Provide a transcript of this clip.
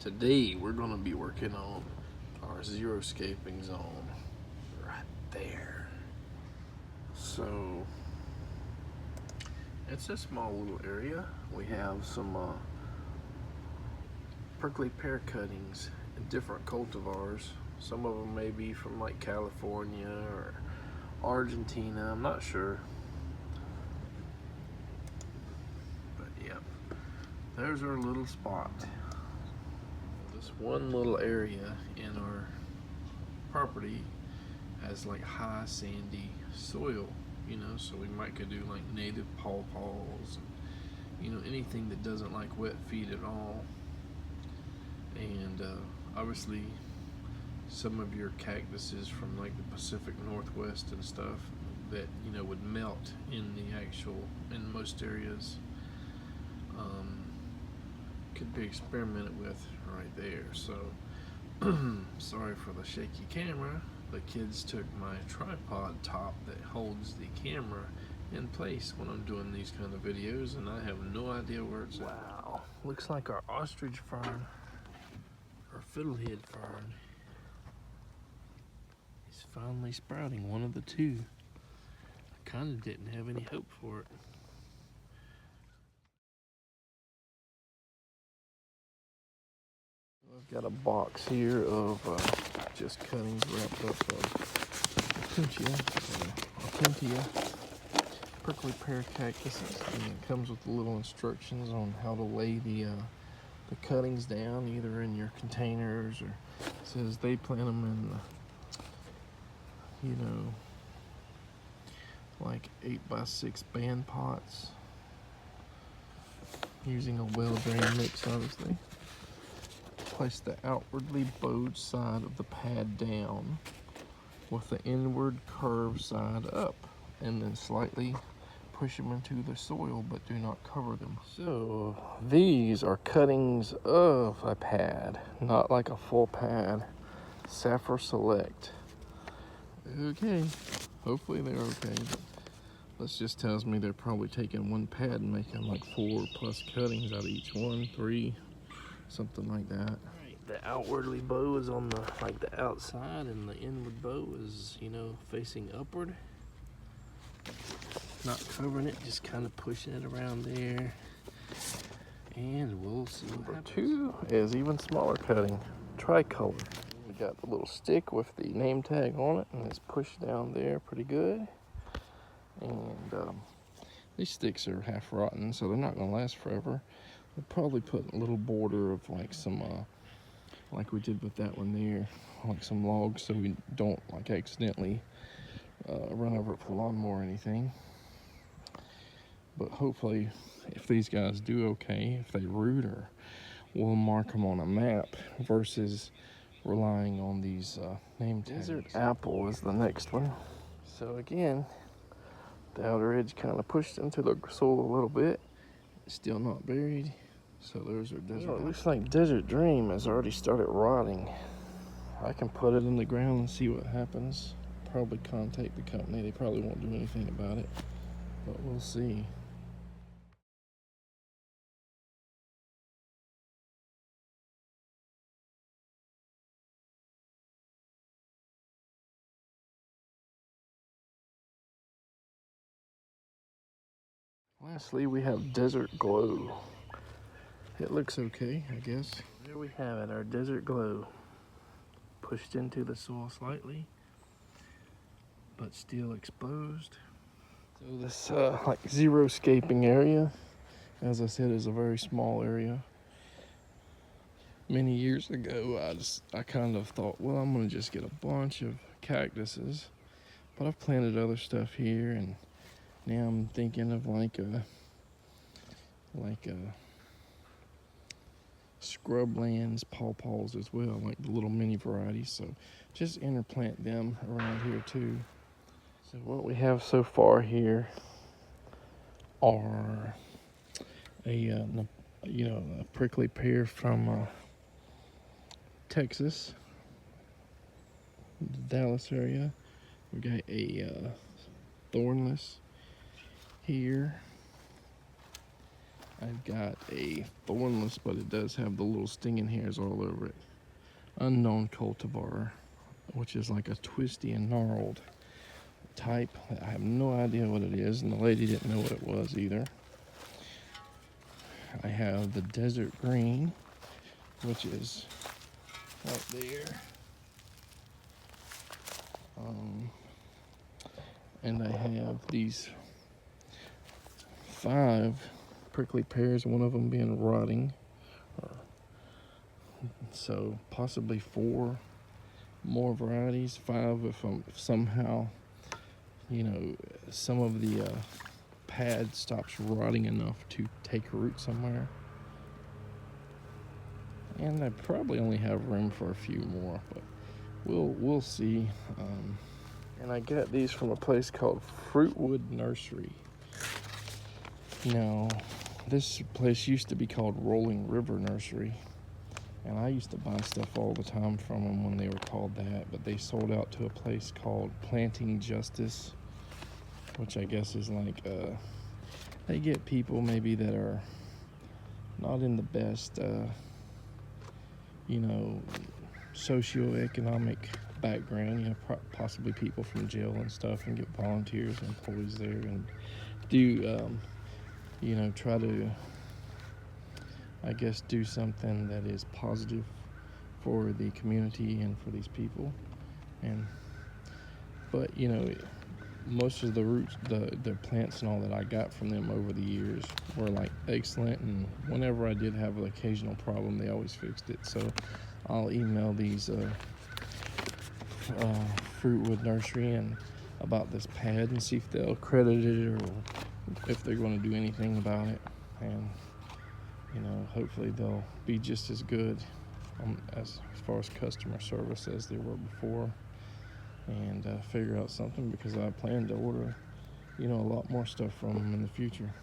Today we're going to be working on our xeriscaping zone right there. So it's a small little area. We have some prickly pear cuttings and different cultivars. Some of them may be from like California or Argentina, I'm not sure. But yeah, there's our little spot. This one little area in our property has like high sandy soil, you know, so we might could do like native pawpaws and, you know, anything that doesn't like wet feed at all. And obviously some of your cactuses from like the Pacific Northwest and stuff that, you know, would melt in most areas could be experimented with right there. So sorry for the shaky camera. The kids took my tripod top that holds the camera in place when I'm doing these kind of videos, and I have no idea where it's at. Wow, looks like our ostrich fern or fiddlehead fern is finally sprouting, one of the two. I kind of didn't have any hope for it. I've got a box here of just cuttings wrapped up of opuntia, prickly pear cactuses, and it comes with little instructions on how to lay the cuttings down, either in your containers, or it says they plant them in, you know, like 8x6 band pots, using a well-drained mix, obviously. Place the outwardly bowed side of the pad down with the inward curved side up, and then slightly push them into the soil, but do not cover them. So these are cuttings of a pad, not like a full pad. Saffron Select. Okay, hopefully they're okay, but this just tells me they're probably taking one pad and making like 4+ cuttings out of each one, 3, something like that. The outwardly bow is on the outside, and the inward bow is, you know, facing upward. Not covering it, just kind of pushing it around there, and we'll see what happens. Number 2 is even smaller cutting, tricolor. We got the little stick with the name tag on it, and it's pushed down there pretty good. And these sticks are half rotten, so they're not going to last forever. We'll probably put a little border of like some like we did with that one there, like some logs, so we don't like accidentally run over it with a lawnmower or anything. But hopefully, if these guys do okay, if they root, or we'll mark them on a map versus relying on these name tags. Desert apple is the next one. So again, the outer edge kind of pushed into the soil a little bit. It's still not buried. So there's our desert. Well, it looks like Desert Dream has already started rotting. I can put it in the ground and see what happens. Probably contact the company. They probably won't do anything about it, but we'll see. Lastly, we have Desert Glow. It looks okay, I guess. There we have it, our Desert Glow. Pushed into the soil slightly, but still exposed. So this like xeriscaping area, as I said, is a very small area. Many years ago, I kind of thought, well, I'm gonna just get a bunch of cactuses, but I've planted other stuff here, and now I'm thinking of like a scrublands, pawpaws as well, like the little mini varieties. So just interplant them around here too. So what we have so far here are a prickly pear from Texas, the Dallas area. We got a thornless here, I've got a thornless, but it does have the little stinging hairs all over it. Unknown cultivar, which is like a twisty and gnarled type. I have no idea what it is, and the lady didn't know what it was either. I have the desert green, which is right there. And I have these 5 prickly pears, one of them being rotting. So possibly 4 more varieties, 5 if somehow, you know, some of the pad stops rotting enough to take root somewhere. And I probably only have room for a few more, but we'll see. And I got these from a place called Fruitwood Nursery. Now, this place used to be called Rolling River Nursery, and I used to buy stuff all the time from them when they were called that, but they sold out to a place called Planting Justice, which I guess is like, they get people maybe that are not in the best, you know, socioeconomic background, you know, possibly people from jail and stuff, and get volunteers and employees there and do, you know, try to, I guess, do something that is positive for the community and for these people. But you know, most of the roots, the plants and all that I got from them over the years were like excellent, and whenever I did have an occasional problem, they always fixed it. So I'll email these Fruitwood Nursery and about this pad and see if they'll credit it or if they're going to do anything about it. And you know, hopefully they'll be just as good as far as customer service as they were before, and figure out something, because I plan to order, you know, a lot more stuff from them in the future.